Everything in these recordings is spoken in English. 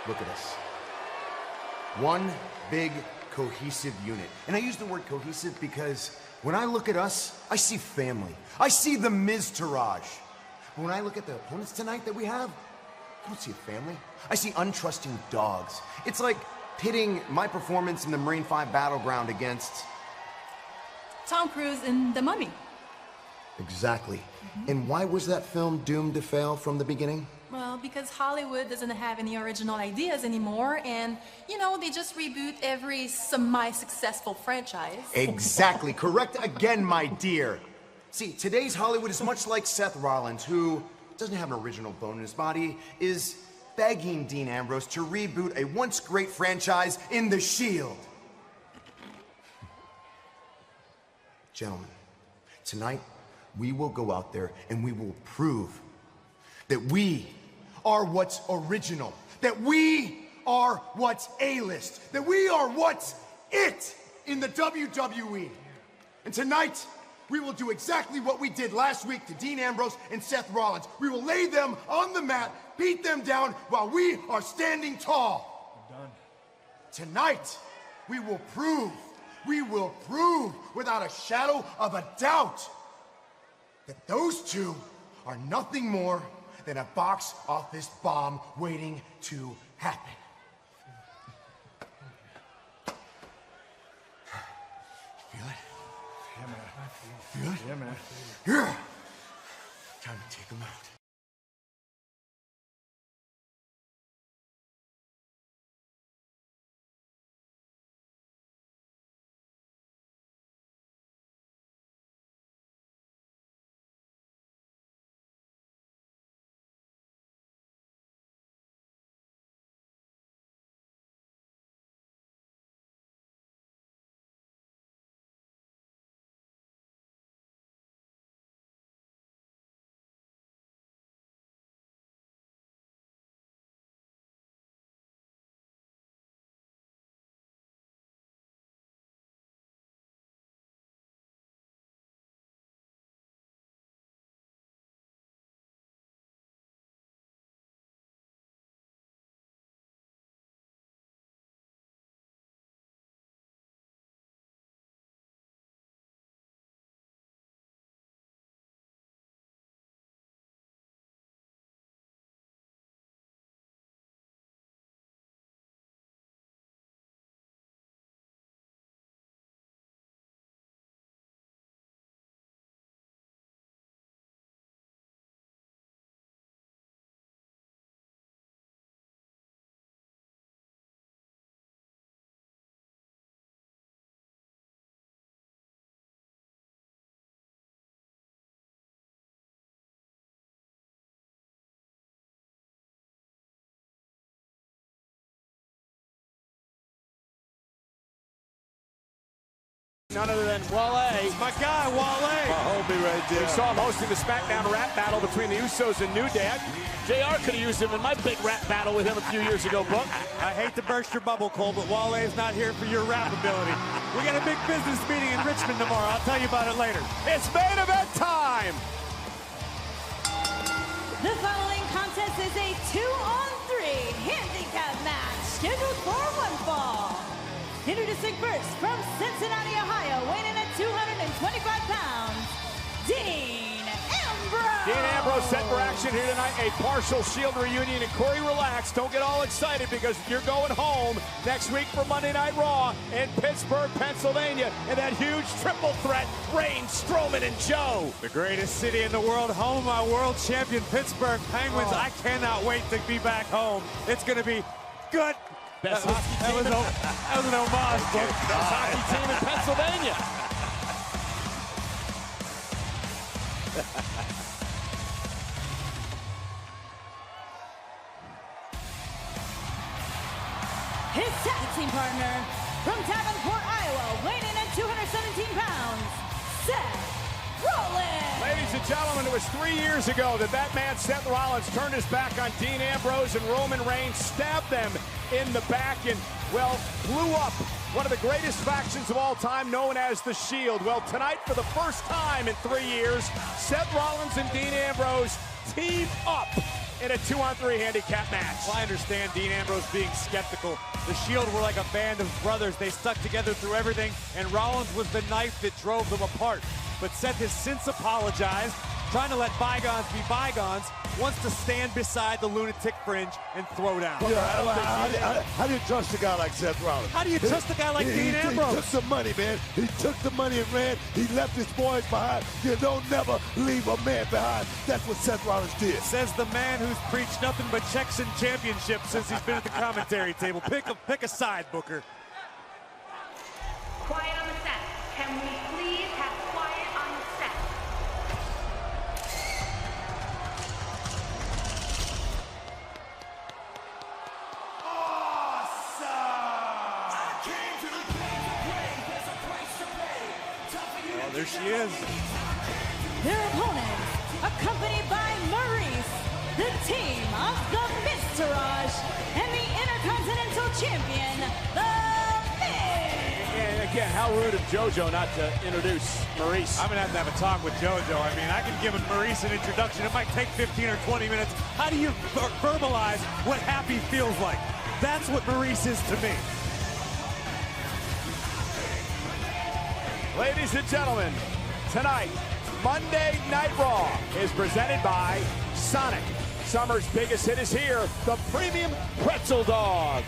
Look at us. One big, cohesive unit. And I use the word cohesive because when I look at us, I see family. I see the miztourage. But when I look at the opponents tonight that we have, I don't see a family. I see untrusting dogs. It's like pitting my performance in the Marine 5 battleground against... Tom Cruise in The Mummy. Exactly. And why was that film doomed to fail from the beginning? Well, because Hollywood doesn't have any original ideas anymore, and, you know, they just reboot every semi-successful franchise. Exactly. Correct again, my dear. See, today's Hollywood is much like Seth Rollins, who doesn't have an original bone in his body, is begging Dean Ambrose to reboot a once great franchise in The Shield. Gentlemen, tonight we will go out there and we will prove that we are what's original, that we are what's A-list, that we are what's it in the WWE. And tonight, we will do exactly what we did last week to Dean Ambrose and Seth Rollins. We will lay them on the mat, beat them down while we are standing tall. We're done. Tonight, we will prove without a shadow of a doubt that those two are nothing more than a box office bomb waiting to happen. Feel it? Yeah, man. Feel it? Yeah, man. Yeah. Time to take them out. None other than Wale. My guy, Wale. I'll be right there. We saw him hosting the SmackDown rap battle between the Usos and New Day. JR could have used him in my big rap battle with him a few years ago, Book. I hate to burst your bubble, Cole, but Wale's not here for your rap ability. We got a big business meeting in Richmond tomorrow. I'll tell you about it later. It's main event time. The following contest is a 2-on-3 handicap match scheduled for one fall. Introducing first from Cincinnati, Ohio, weighing in at 225 pounds, Dean Ambrose. Dean Ambrose set for action here tonight, a partial Shield reunion. And Corey, relax, don't get all excited because you're going home next week for Monday Night Raw in Pittsburgh, Pennsylvania, and that huge triple threat, Reigns, Strowman, and Joe. The greatest city in the world, home of my world champion Pittsburgh Penguins. I cannot wait to be back home. It's going to be good. Best hockey team that was an homage. Best hockey team in Pennsylvania. His tag team partner from Davenport, Iowa, weighing in at 217 pounds, Seth Rollins. Ladies and gentlemen, it was 3 years ago that man Seth Rollins turned his back on Dean Ambrose and Roman Reigns, stabbed them in the back, and, well, blew up one of the greatest factions of all time, known as The Shield. Well, tonight, for the first time in 3 years, Seth Rollins and Dean Ambrose team up in a 2-on-3 handicap match. Well, I understand Dean Ambrose being skeptical. The Shield were like a band of brothers. They stuck together through everything, and Rollins was the knife that drove them apart. But Seth has since apologized, trying to let bygones be bygones, wants to stand beside the lunatic fringe and throw down. Yeah, how do you trust a guy like Seth Rollins? How do you trust a guy like Dean Ambrose? He took the money, man. He took the money and ran. He left his boys behind. You don't never leave a man behind. That's what Seth Rollins did. Says the man who's preached nothing but checks and championships since he's been at the commentary table. Pick a side, Booker. Quiet on the set. Can we please have quiet on the set? Oh, there she is. Their opponents, accompanied by Maurice, the team of the miztourage, and the Intercontinental Champion, the Miz. And again, how rude of JoJo not to introduce Maurice. I'm going to have a talk with JoJo. I mean, I can give Maurice an introduction. It might take 15 or 20 minutes. How do you verbalize what happy feels like? That's what Maurice is to me. Ladies and gentlemen, tonight, Monday Night Raw is presented by Sonic. Summer's biggest hit is here, the Premium Pretzel Dog.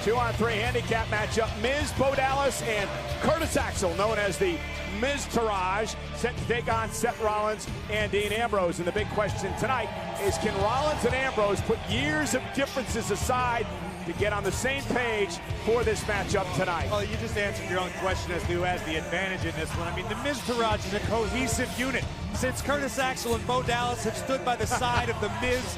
2-on-3 handicap matchup, Miz, Bo Dallas, and Curtis Axel, known as the miztourage, set to take on Seth Rollins and Dean Ambrose. And the big question tonight is, can Rollins and Ambrose put years of differences aside to get on the same page for this matchup tonight? Well, you just answered your own question as to who has the advantage in this one. I mean, the miztourage is a cohesive unit. Since Curtis Axel and Bo Dallas have stood by the side of the Miz,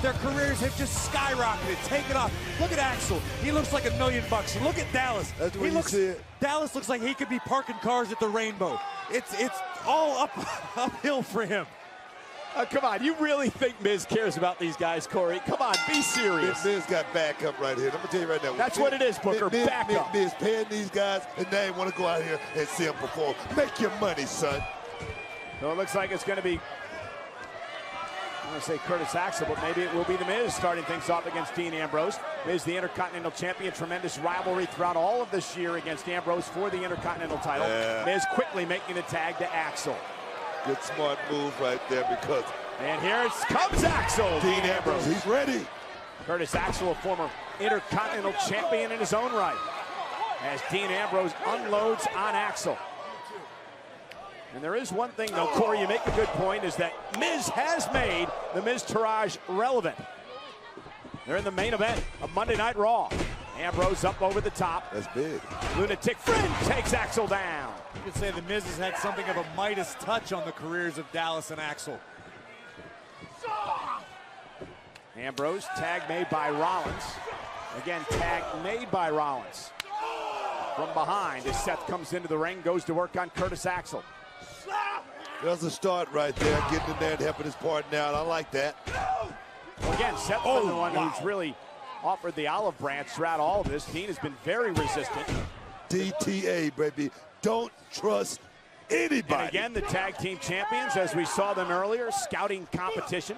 their careers have just skyrocketed, taken off. Look at Axel. He looks like $1 million. Look at Dallas. That's what you see. Dallas looks like he could be parking cars at the Rainbow. It's all uphill for him. Come on, you really think Miz cares about these guys, Corey? Come on, be serious. Miz got backup right here. I'm going to tell you right now. That's what it is, Booker, backup. Miz paying these guys, and they want to go out here and see them perform. Make your money, son. So it looks like it's going to be, I'm going to say Curtis Axel, but maybe it will be the Miz starting things off against Dean Ambrose. Miz, the Intercontinental Champion, tremendous rivalry throughout all of this year against Ambrose for the Intercontinental title. Yeah. Miz quickly making the tag to Axel. Good smart move right there because And here comes Axel. Dean Ambrose, he's ready. Curtis Axel, a former Intercontinental Champion in his own right, as Dean Ambrose unloads on Axel. And there is one thing, though, Corey, you make a good point, is that Miz has made the miztourage relevant. They're in the main event of Monday Night Raw. Ambrose up over the top. That's big. Lunatic Fringe takes Axel down. You could say the Miz has had something of a Midas touch on the careers of Dallas and Axel. Ambrose, tag made by Rollins. Again, tag made by Rollins. From behind, as Seth comes into the ring, goes to work on Curtis Axel. There's a start right there, getting in there and helping his partner out. I like that. Well, again, Seth's been the one who's really offered the olive branch throughout all of this. Dean has been very resistant. DTA, baby. Don't trust anybody. And again, the tag team champions, as we saw them earlier, scouting competition.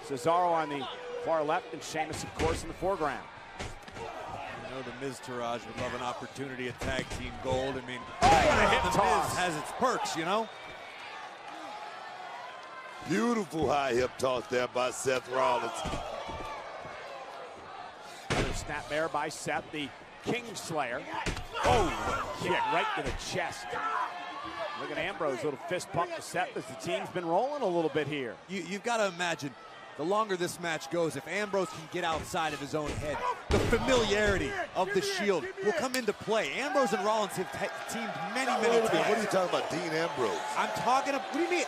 Cesaro on the far left, and Sheamus, of course, in the foreground. You know, the miztourage would love an opportunity at tag team gold. I mean, what a hip the toss. Miz has its perks, you know? Beautiful high hip toss there by Seth Rollins. Another snapmare by Seth, the Kingslayer. Oh, kick right to the chest. Look at Ambrose, little fist pump to Seth as the team's been rolling a little bit here. You've got to imagine, the longer this match goes, if Ambrose can get outside of his own head, the familiarity of the Shield will come into play. Ambrose and Rollins have teamed many What times. are you talking about, Dean Ambrose? I'm talking about, what do you mean?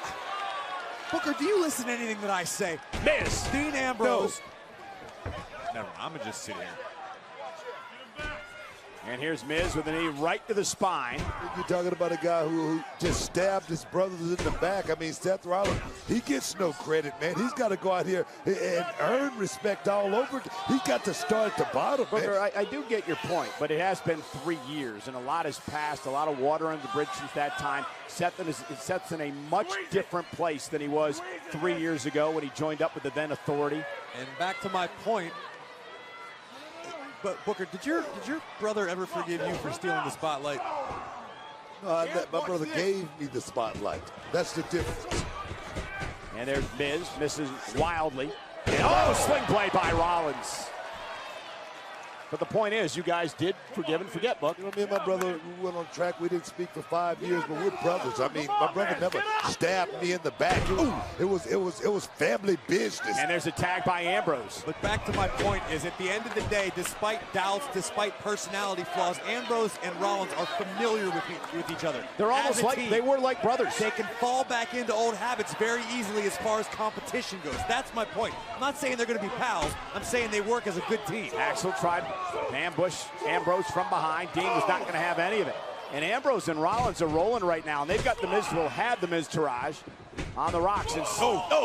Booker, do you listen to anything that I say? Miz. Dean Ambrose. Never mind, I'm going to just sit here. And here's Miz with a knee right to the spine. You're talking about a guy who just stabbed his brothers in the back. I mean, Seth Rollins, he gets no credit, man. He's got to go out here and earn respect all over. He's got to start at the bottom, man. Booker, I do get your point, but it has been 3 years, and a lot has passed, a lot of water under the bridge since that time. Seth's in a much different place than he was 3 years ago when he joined up with the then Authority. And back to my point, but Booker, did your brother ever forgive you for stealing the spotlight? My brother gave me the spotlight. That's the difference. And there's Miz, misses wildly. And sling play by Rollins. But the point is, you guys did forgive and forget, Buck. You know, me and my brother went on track. We didn't speak for 5 years, but we're brothers. I mean, my brother never stabbed me in the back. It was family business. And there's a tag by Ambrose. But back to my point is, at the end of the day, despite doubts, despite personality flaws, Ambrose and Rollins are familiar with each other. They're almost like they were like brothers. They can fall back into old habits very easily as far as competition goes. That's my point. I'm not saying they're going to be pals. I'm saying they work as a good team. Axel tried to ambush Ambrose from behind. Dean was not going to have any of it. And Ambrose and Rollins are rolling right now, and they've got the miztourage on the rocks. And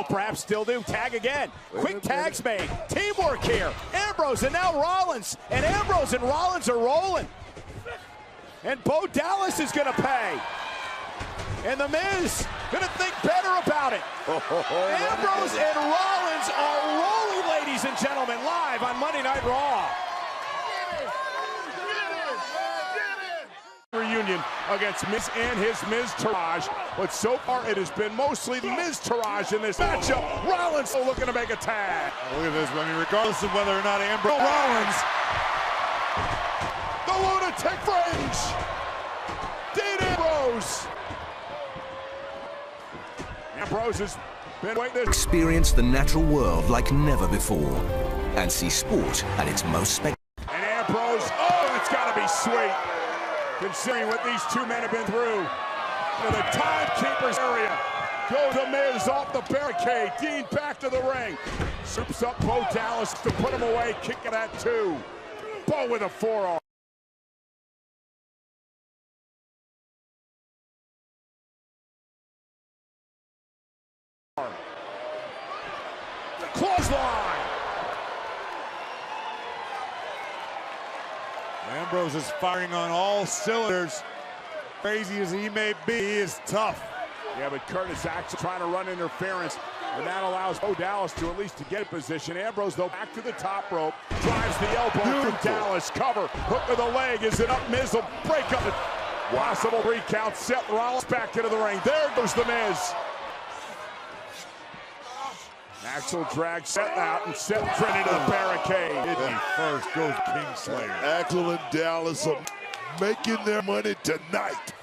perhaps still do. Tag again. Quick tags made. Teamwork here. Ambrose and now Rollins. And Ambrose and Rollins are rolling. And Bo Dallas is going to pay. And the Miz going to think better about it. Ambrose and Rollins are rolling, ladies and gentlemen, live on Monday Night Raw. Reunion against Miz and his miztourage, but so far it has been mostly miztourage in this matchup. Rollins looking to make a tag. Look at this. I mean, regardless of whether or not Ambrose. Rollins. The lunatic fringe. Dean Ambrose. Ambrose has been waiting to experience the natural world like never before and see sport at its most spectacular. And Ambrose, it's got to be sweet. Considering what these two men have been through. To the timekeeper's area. Go to Miz off the barricade. Dean back to the ring. Soups up Bo Dallas to put him away. Kick it at 2. Bo with a forearm. The clothesline. Ambrose is firing on all cylinders. Crazy as he may be, he is tough. Yeah, but Curtis Axel trying to run interference, and that allows Bo Dallas to at least to get a position. Ambrose, though, back to the top rope, drives the elbow from Dallas. Cover, hook of the leg, is it up? Miz will break up the possible 3 count. Seth Rollins back into the ring. There goes the Miz. Axel drags Seth out, and Seth right into the barricade. Kidney first goes Kingslayer. Axel and Dallas are making their money tonight.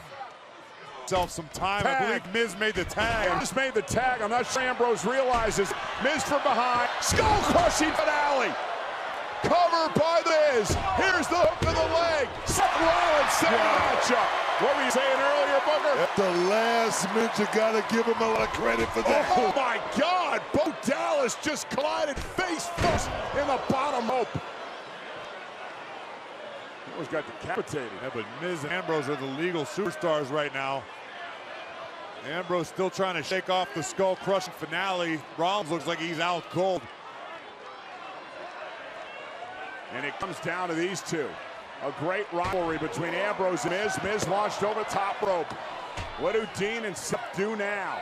Some time. Tag. I believe Miz made the tag. Miz made the tag. I'm not sure Ambrose realizes. Miz from behind. Skull crushing finale. Covered by Miz. Here's the hook of the leg. Seth Rollins saving the matchup. What were you saying earlier, Booker? At the last minute, you gotta give him a lot of credit for that. Oh my God! Bo Dallas just collided face first in the bottom rope. Almost got decapitated. Yeah, but Miz and Ambrose are the legal superstars right now. Ambrose still trying to shake off the skull-crushing finale. Rollins looks like he's out cold. And it comes down to these two. A great rivalry between Ambrose and Miz. Miz launched over top rope. What do Dean and Seth do now?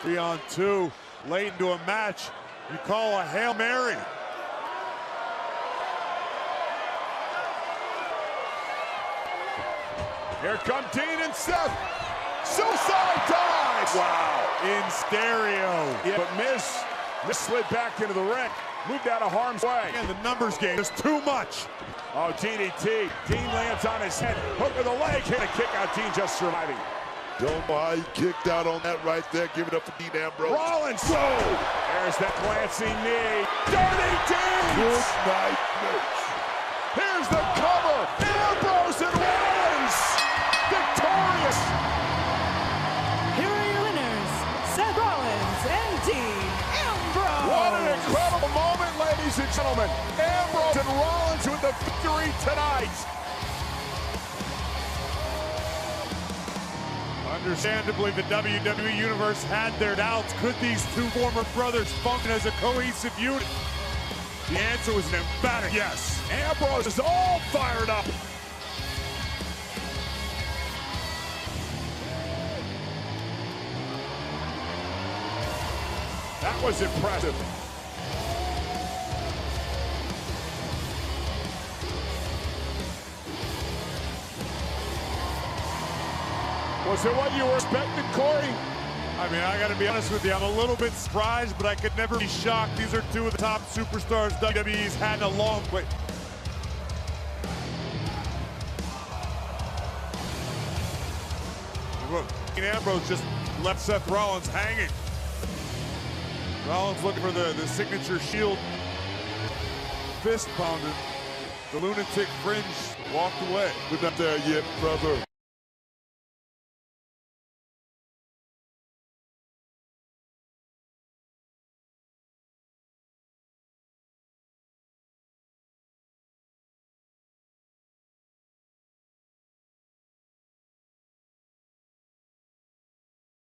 3 on 2, late into a match. You call a Hail Mary. Here come Dean and Seth. Suicide dive. Wow, in stereo. Yeah, but Miz slid back into the ring. Moved out of harm's way. And the numbers game is too much. Oh, DDT. Dean lands on his head. Hook of the leg. Hit a kick out. Dean just surviving. Don't know how he kicked out on that right there. Give it up for Dean Ambrose. Rollins. Whoa. There's that glancing knee. Dirty Dean. Good night, Miz. Here's the cover. Ambrose and Rollins. Victorious. Here are your winners, Seth Rollins and Dean Ambrose. What an incredible moment, ladies ladies and gentlemen, Ambrose and Rollins with the victory tonight. Understandably, the WWE Universe had their doubts. Could these two former brothers function as a cohesive unit? The answer was an emphatic yes. Ambrose is all fired up. That was impressive. Was it what you were expecting, Corey? I mean, I got to be honest with you, I'm a little bit surprised, but I could never be shocked. These are two of the top superstars WWE's had in a long way. Look, Ambrose just left Seth Rollins hanging. Rollins looking for the signature shield. Fist pounded. The lunatic fringe walked away. We're not there yet, brother.